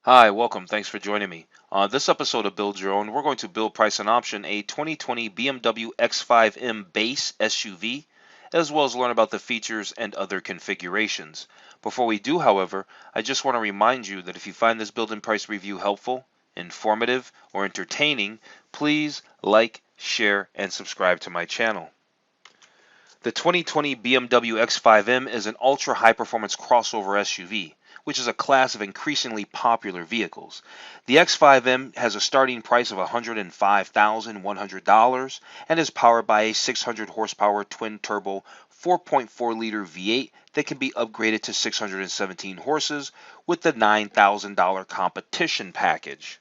Hi, welcome. Thanks for joining me. On this episode of Build Your Own, we're going to build, price, and option a 2020 BMW X5 M base SUV, as well as learn about the features and other configurations. Before we do, however, I just want to remind you that if you find this build and price review helpful, informative, or entertaining, please like, share, and subscribe to my channel. The 2020 BMW X5M is an ultra high-performance crossover SUV, which is a class of increasingly popular vehicles. The X5M has a starting price of $105,100 and is powered by a 600 horsepower twin-turbo 4.4-liter V8 that can be upgraded to 617 horses with the $9,000 competition package.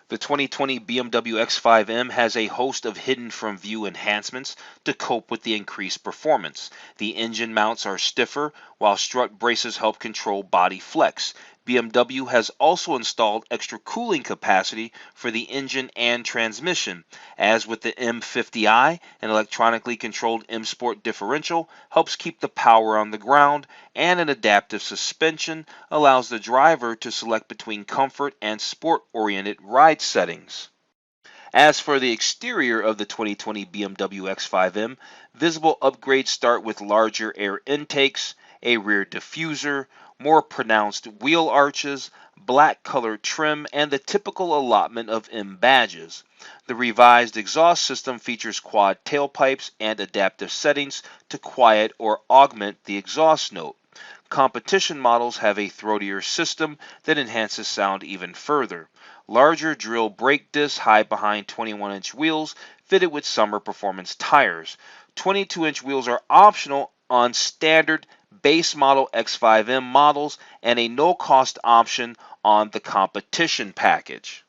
The 2020 BMW X5M has a host of hidden from view enhancements to cope with the increased performance. The engine mounts are stiffer, while strut braces help control body flex. BMW has also installed extra cooling capacity for the engine and transmission. As with the M50i, an electronically controlled M Sport differential helps keep the power on the ground, and an adaptive suspension allows the driver to select between comfort and sport-oriented ride settings. As for the exterior of the 2020 BMW X5M, visible upgrades start with larger air intakes, a rear diffuser, more pronounced wheel arches, black colored trim, and the typical allotment of M badges. The revised exhaust system features quad tailpipes and adaptive settings to quiet or augment the exhaust note. Competition models have a throatier system that enhances sound even further. Larger drill brake discs hide behind 21-inch wheels fitted with summer performance tires. 22-inch wheels are optional on standard base model X5M models and a no-cost option on the competition package.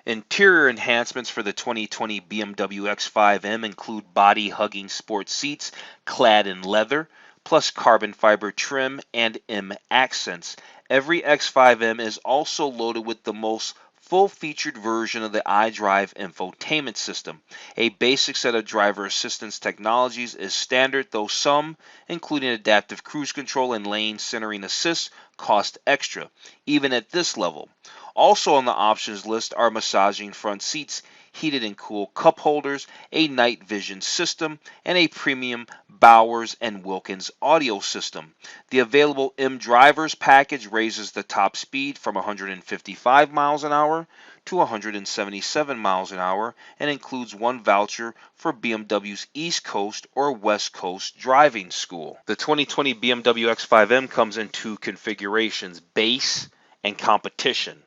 Interior enhancements for the 2020 BMW X5M include body-hugging sport seats clad in leather, plus carbon fiber trim and M accents. Every X5M is also loaded with the most full-featured version of the iDrive infotainment system. A basic set of driver assistance technologies is standard, though some, including adaptive cruise control and lane centering assist, cost extra, even at this level. Also on the options list are massaging front seats, heated and cool cup holders, a night vision system, and a premium Bowers and Wilkins audio system. The available M Drivers package raises the top speed from 155 miles an hour to 177 miles an hour and includes one voucher for BMW's East Coast or West Coast driving school. The 2020 BMW X5M comes in two configurations, base and competition.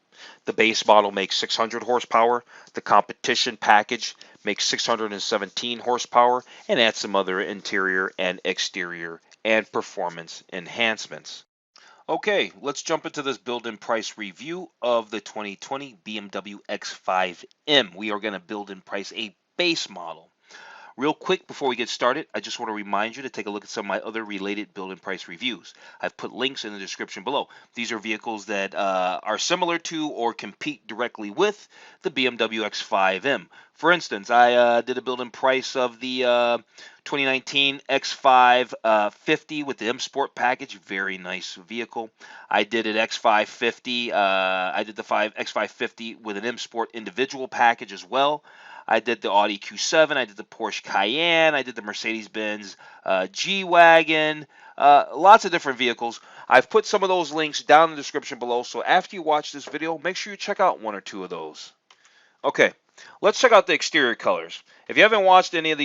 The base model makes 600 horsepower. The competition package makes 617 horsepower and adds some other interior and exterior and performance enhancements. Okay, let's jump into this build and price review of the 2020 BMW X5M. We are going to build and price a base model. Real quick before we get started, I just want to remind you to take a look at some of my other related build and price reviews. I've put links in the description below. These are vehicles that are similar to or compete directly with the BMW X5M. For instance, I did a build and price of the 2019 X5 50 with the M Sport package. Very nice vehicle. I did an X550. I did the X550 with an M Sport individual package as well. I did the Audi Q7, I did the Porsche Cayenne, I did the Mercedes-Benz G-Wagon, lots of different vehicles. I've put some of those links down in the description below, so after you watch this video, make sure you check out one or two of those. Okay, let's check out the exterior colors. If you haven't watched any of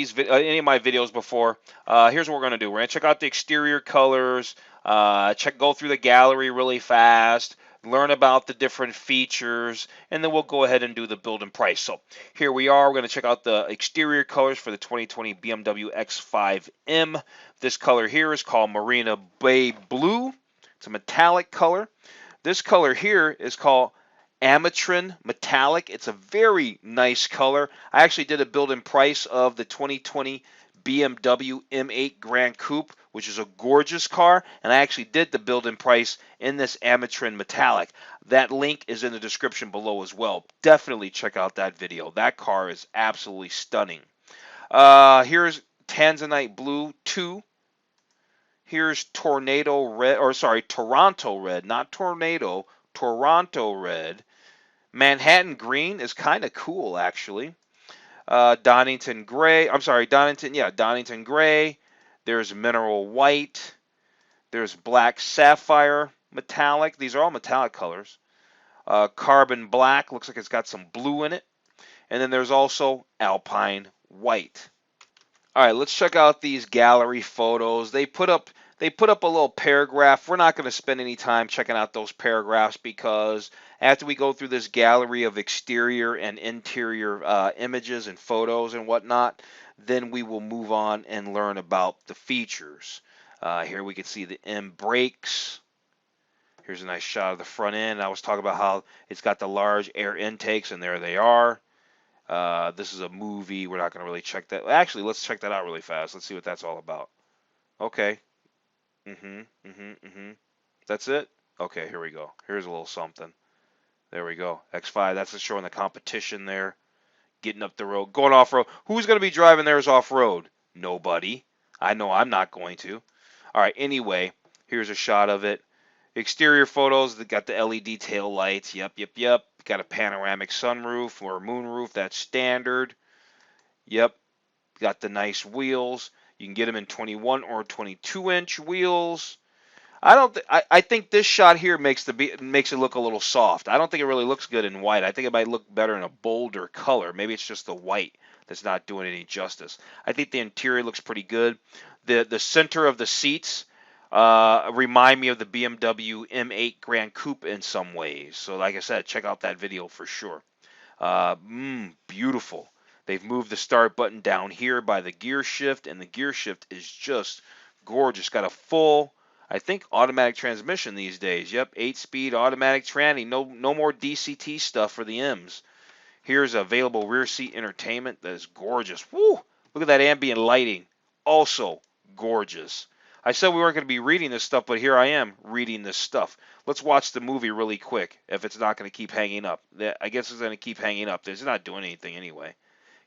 my videos before, here's what we're going to do. We're going to check out the exterior colors, go through the gallery really fast, learn about the different features, and then we'll go ahead and do the build and price. So here we are. We're going to check out the exterior colors for the 2020 BMW X5M. This color here is called Marina Bay Blue. It's a metallic color. This color here is called Amatrin Metallic. It's a very nice color. I actually did a build and price of the 2020 BMW M8 Gran Coupe, which is a gorgeous car, and I actually did the build and price in this Amatrin Metallic. That link is in the description below as well. Definitely check out that video. That car is absolutely stunning. Here's Tanzanite Blue 2. Here's Toronto Red, not Tornado, Toronto red. Manhattan green is kind of cool, actually. Donington gray. I'm sorry, Donington. Yeah, Donington gray. There's mineral white. There's black sapphire metallic. These are all metallic colors. Carbon black. Looks like it's got some blue in it. And then there's also alpine white. All right, let's check out these gallery photos. They put up a little paragraph. We're not going to spend any time checking out those paragraphs because after we go through this gallery of exterior and interior images and photos and whatnot, then we will move on and learn about the features. Here we can see the M brakes. Here's a nice shot of the front end. I was talking about how it's got the large air intakes, and there they are. This is a movie. We're not going to really check that. Actually, let's check that out really fast. Let's see what that's all about. Okay. That's it? Okay, here we go. Here's a little something. There we go. X5. That's showing the competition there. Getting up the road. Going off-road. Who's going to be driving theirs off-road? Nobody. I know I'm not going to. All right, anyway, here's a shot of it. Exterior photos. They got the LED tail lights. Yep. Got a panoramic sunroof or moonroof. That's standard. Yep. Got the nice wheels. You can get them in 21 or 22-inch wheels. I think this shot here makes it look a little soft. I don't think it really looks good in white. I think it might look better in a bolder color. Maybe it's just the white that's not doing any justice. I think the interior looks pretty good. The center of the seats remind me of the BMW M8 Gran Coupe in some ways. So like I said, check out that video for sure. Beautiful. They've moved the start button down here by the gear shift, and the gear shift is just gorgeous. Got a full, I think, automatic transmission these days. Yep, 8-speed automatic tranny. No more DCT stuff for the M's. Here's available rear seat entertainment that is gorgeous. Woo! Look at that ambient lighting. Also gorgeous. I said we weren't going to be reading this stuff, but here I am reading this stuff. Let's watch the movie really quick if it's not going to keep hanging up. I guess it's going to keep hanging up. It's not doing anything anyway.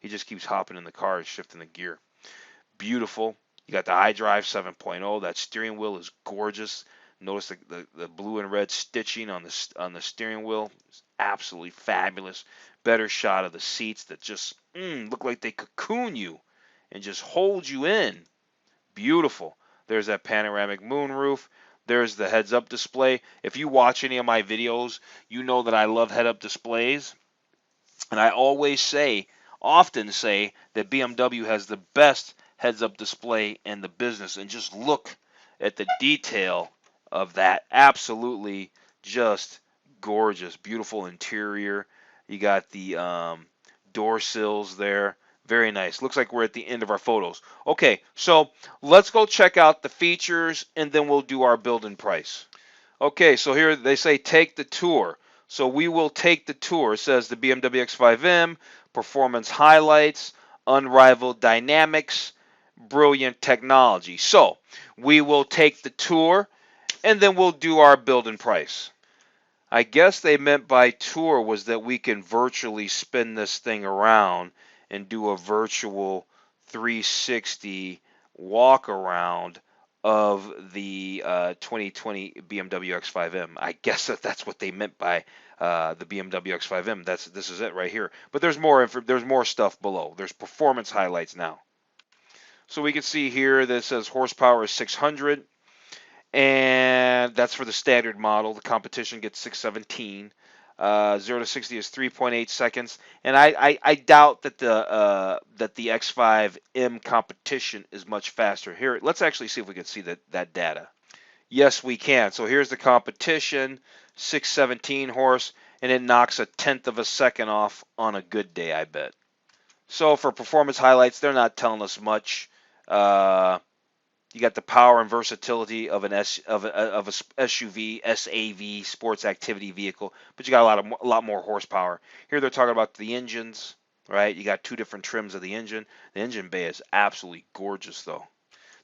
He just keeps hopping in the car and shifting the gear. Beautiful. You got the iDrive 7.0. That steering wheel is gorgeous. Notice the blue and red stitching on the steering wheel. It's absolutely fabulous. Better shot of the seats that just look like they cocoon you and just hold you in. Beautiful. There's that panoramic moonroof. There's the heads-up display. If you watch any of my videos, you know that I love head-up displays. And I often say that BMW has the best heads-up display in the business. And just look at the detail of that. Absolutely just gorgeous. Beautiful interior. You got the door sills there. Very nice. Looks like we're at the end of our photos. Okay, so let's go check out the features, and then we'll do our build and price. Okay, so here they say take the tour. So we will take the tour. It says the BMW X5 M, performance highlights, unrivaled dynamics, brilliant technology. So we will take the tour, and then we'll do our build and price. I guess they meant by tour was that we can virtually spin this thing around and do a virtual 360 walk around of the 2020 BMW X5 M. I guess that's what they meant by the BMW X5 M. This is it right here. But there's more stuff below. There's performance highlights now. So we can see here that it says horsepower is 600, and that's for the standard model. The competition gets 617. 0 to 60 is 3.8 seconds, and I doubt that the X5 M competition is much faster. Here, let's actually see if we can see that data. Yes, we can. So here's the competition, 617 horse, and it knocks 1/10 of a second off on a good day, I bet. So for performance highlights, they're not telling us much. You got the power and versatility of a SUV, SAV, sports activity vehicle, but you got a lot more horsepower. Here they're talking about the engines, right? You got 2 different trims of the engine. The engine bay is absolutely gorgeous, though.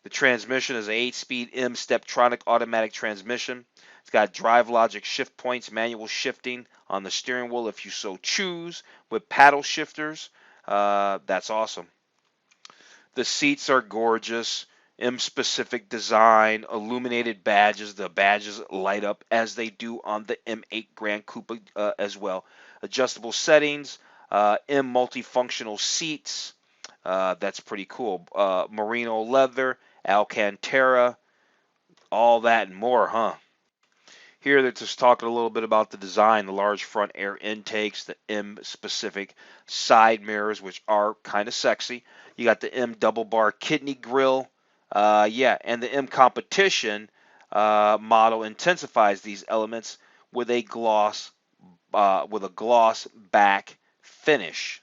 The transmission is an 8-speed M Steptronic automatic transmission. It's got drive logic shift points, manual shifting on the steering wheel if you so choose, with paddle shifters. That's awesome. The seats are gorgeous. M-specific design, illuminated badges. The badges light up as they do on the M8 Gran Coupe as well. Adjustable settings, M multifunctional seats. That's pretty cool. Merino leather, Alcantara, all that and more, huh? Here they're just talking a little bit about the design, the large front air intakes, the M-specific side mirrors, which are kind of sexy. You got the M double bar kidney grille. Yeah, and the M competition model intensifies these elements with a gloss back finish.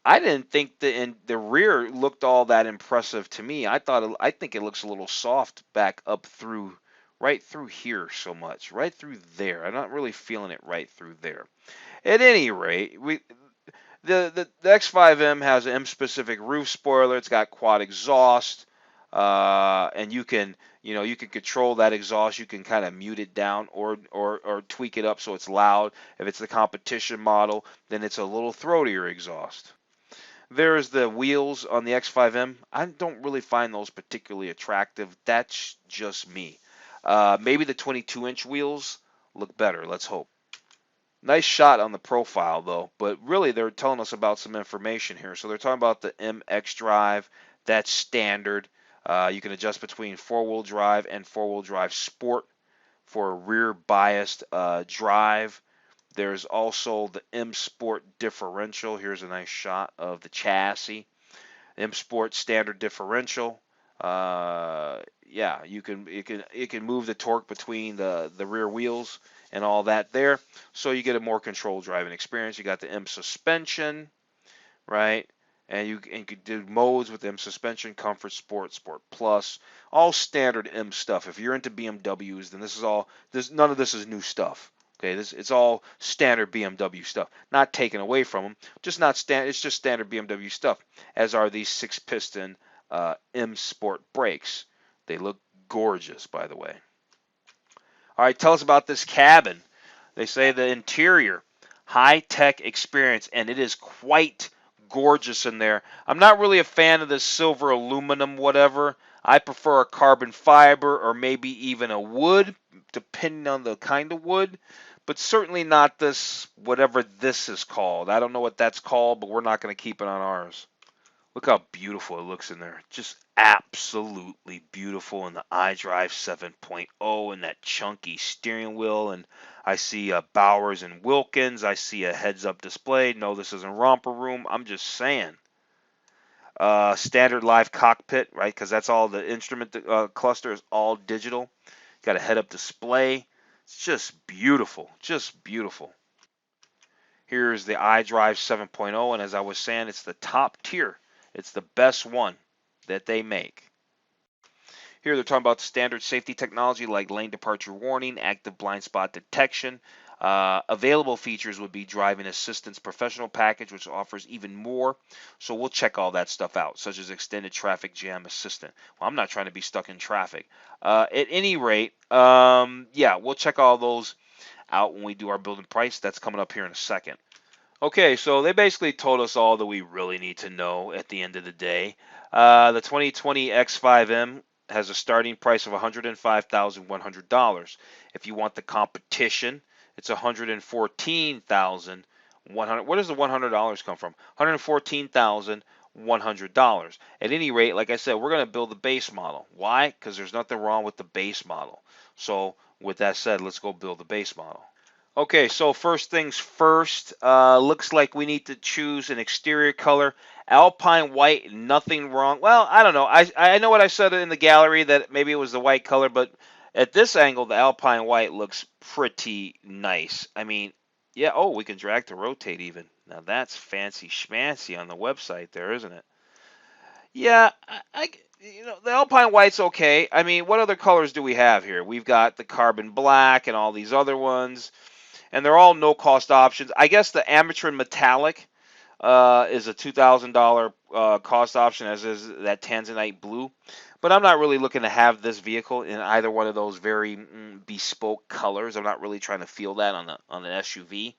I didn't think the rear looked all that impressive to me. I think it looks a little soft back up through right through here so much, right through there. I'm not really feeling it right through there. At any rate, the X5M has an M specific roof spoiler. It's got quad exhaust, and you can control that exhaust. You can kind of mute it down or tweak it up so it's loud. If it's the competition model, then it's a little throatier exhaust. There's the wheels on the X5M. I don't really find those particularly attractive. That's just me. Maybe the 22-inch wheels look better. Let's hope. Nice shot on the profile, though. But really, they're telling us about some information here. So they're talking about the MX drive. That's standard. You can adjust between four-wheel drive and four-wheel drive sport for a rear-biased drive. There's also the M Sport differential. Here's a nice shot of the chassis. M Sport standard differential. Yeah, you can move the torque between the rear wheels and all that there, so you get a more controlled driving experience. You got the M suspension, right? And you can do modes with M suspension, comfort, sport, sport plus, all standard M stuff. If you're into BMWs, then none of this is new stuff. Okay, it's all standard BMW stuff. Not taken away from them, just not standard. It's just standard BMW stuff. As are these 6-piston M Sport brakes. They look gorgeous, by the way. All right, tell us about this cabin. They say the interior, high-tech experience, and it is quite gorgeous in there. I'm not really a fan of this silver aluminum whatever. I prefer a carbon fiber or maybe even a wood, depending on the kind of wood. But certainly not this, whatever this is called. I don't know what that's called, but we're not going to keep it on ours. Look how beautiful it looks in there. Just absolutely beautiful in the iDrive 7.0 and that chunky steering wheel. And I see Bowers and Wilkins. I see a heads-up display. No, this isn't Romper Room. I'm just saying. Standard live cockpit, right? Because that's all the instrument cluster is all digital. Got a head-up display. It's just beautiful. Just beautiful. Here's the iDrive 7.0, and as I was saying, it's the top tier. It's the best one that they make. Here they're talking about standard safety technology like lane departure warning, active blind spot detection. Available features would be driving assistance professional package, which offers even more. So we'll check all that stuff out, such as extended traffic jam assistant. Well, I'm not trying to be stuck in traffic. At any rate, yeah, we'll check all those out when we do our build and price. That's coming up here in a second. Okay, so they basically told us all that we really need to know at the end of the day. The 2020 X5M has a starting price of $105,100. If you want the competition, it's $114,100. Where does the $100 come from? $114,100. At any rate, like I said, we're going to build the base model. Why? Because there's nothing wrong with the base model. So with that said, let's go build the base model. Okay, so first things first, looks like we need to choose an exterior color. Alpine white, nothing wrong. Well, I don't know. I know what I said in the gallery that maybe it was the white color, but at this angle, the Alpine white looks pretty nice. I mean, yeah, oh, we can drag to rotate even. Now that's fancy schmancy on the website there, isn't it? Yeah, the Alpine white's okay. I mean, what other colors do we have here? We've got the carbon black and all these other ones. And they're all no-cost options. I guess the Amatron Metallic is a $2,000 cost option, as is that Tanzanite Blue. But I'm not really looking to have this vehicle in either one of those very bespoke colors. I'm not really trying to feel that on the SUV.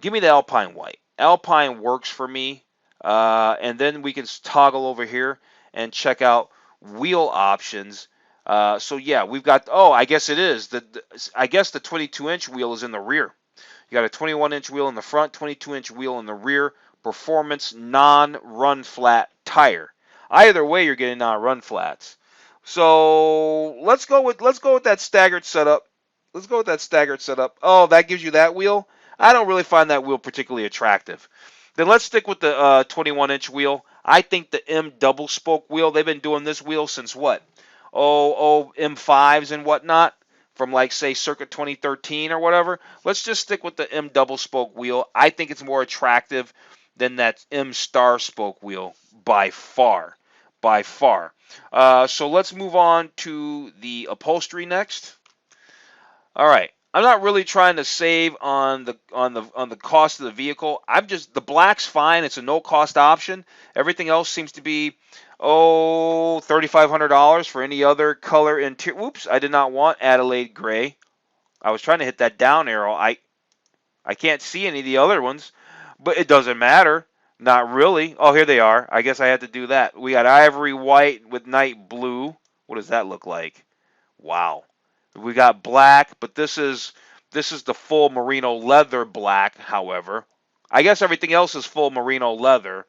Give me the Alpine White. Alpine works for me. And then we can toggle over here and check out wheel options. So yeah, we've got, oh, I guess it is. I guess the 22-inch wheel is in the rear. You got a 21-inch wheel in the front, 22-inch wheel in the rear. Performance non-run flat tire. Either way, you're getting non-run flats. So let's go with that staggered setup. Let's go with that staggered setup. Oh, that gives you that wheel. I don't really find that wheel particularly attractive. Then let's stick with the 21-inch wheel. I think the M double spoke wheel. They've been doing this wheel since what? M5s and whatnot, from like say circa 2013 or whatever. Let's just stick with the M double spoke wheel. I think it's more attractive than that M star spoke wheel by far, by far. So let's move on to the upholstery next. All right. I'm not really trying to save on the cost of the vehicle. The black's fine. It's a no cost option. Everything else seems to be $3,500 for any other color interior. Whoops, I did not want Adelaide gray. I was trying to hit that down arrow. I can't see any of the other ones, but it doesn't matter. Not really. Oh, here they are. I guess I had to do that. We got ivory white with night blue. What does that look like? Wow. We got black, but this is the full merino leather black, however. I guess everything else is full merino leather.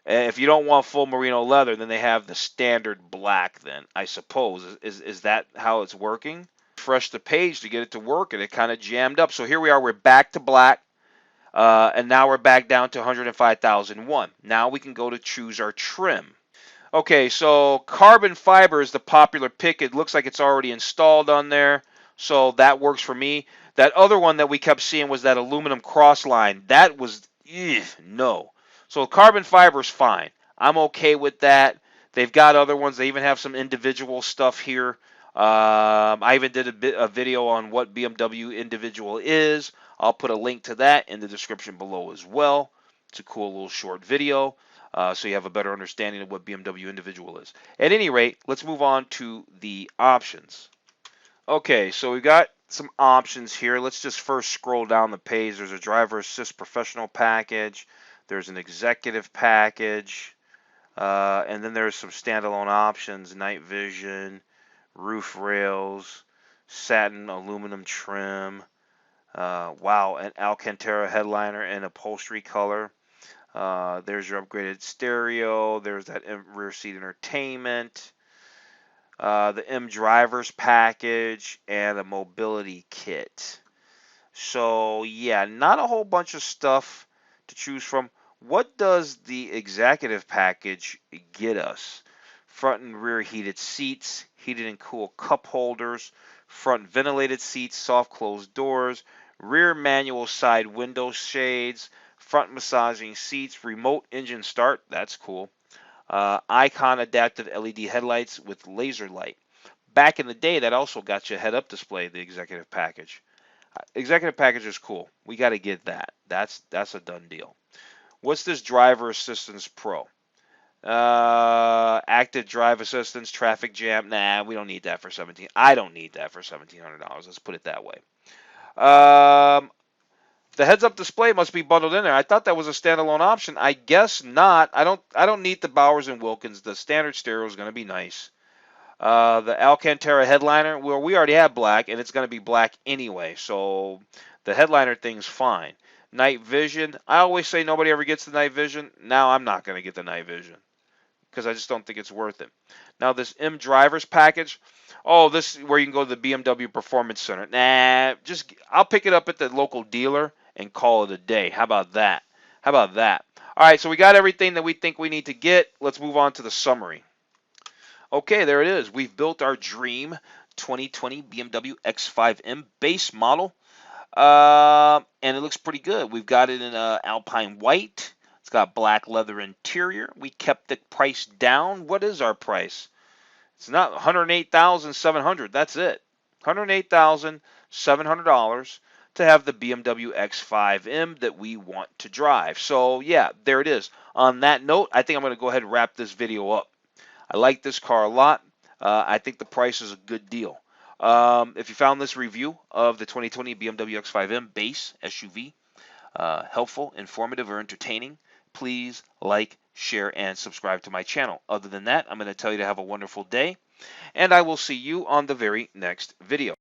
If you don't want full merino leather, then they have the standard black then, I suppose. Is that how it's working? Refresh the page to get it to work, and it kind of jammed up. So here we are. We're back to black, and now we're back down to 105,001. Now we can go to choose our trim. Okay, so carbon fiber is the popular pick. It looks like it's already installed on there, so that works for me. That other one that we kept seeing was that aluminum cross line. That was, no. So carbon fiber is fine. I'm okay with that. They've got other ones. They even have some individual stuff here. I even did a video on what BMW individual is. I'll put a link to that in the description below as well. It's a cool little short video. So you have a better understanding of what BMW individual is. At any rate, let's move on to the options. Okay, so we've got some options here. Let's just first scroll down the page. There's a driver assist professional package. There's an executive package. And then there's some standalone options: night vision, roof rails, satin aluminum trim. Wow, an Alcantara headliner and upholstery color. There's your upgraded stereo. There's that rear seat entertainment. The M drivers package and a mobility kit. So yeah, not a whole bunch of stuff to choose from. What does the executive package get us? Front and rear heated seats, heated and cool cup holders, front ventilated seats, soft closed doors, rear manual side window shades, front massaging seats, remote engine start, that's cool. Icon adaptive LED headlights with laser light. Back in the day, that also got you a head-up display, the executive package. Executive package is cool. We got to get that. That's a done deal. What's this driver assistance pro? Active drive assistance, traffic jam. Nah, we don't need that for $1,700. I don't need that for $1,700. Let's put it that way. The heads-up display must be bundled in there. I thought that was a standalone option. I guess not. I don't need the Bowers and Wilkins. The standard stereo is going to be nice. The Alcantara headliner, well, we already have black, and it's going to be black anyway, so the headliner thing's fine. Night vision, I always say nobody ever gets the night vision. Now I'm not going to get the night vision because I just don't think it's worth it. Now this M drivers package, oh, this is where you can go to the BMW Performance Center. Nah, I'll pick it up at the local dealer and call it a day. How about that? How about that? All right, so we got everything that we think we need to get. Let's move on to the summary. Okay, there it is. We've built our dream 2020 BMW X5 M base model, and it looks pretty good. We've got it in Alpine white. It's got black leather interior. We kept the price down. What is our price? It's not $108,700. That's it. $108,700 to have the BMW X5 M that we want to drive. So yeah, there it is. On that note, I think I'm going to go ahead and wrap this video up. I like this car a lot. I think the price is a good deal. If you found this review of the 2020 BMW X5 M base SUV helpful, informative, or entertaining, please like, share, and subscribe to my channel. Other than that, I'm going to tell you to have a wonderful day, and I will see you on the very next video.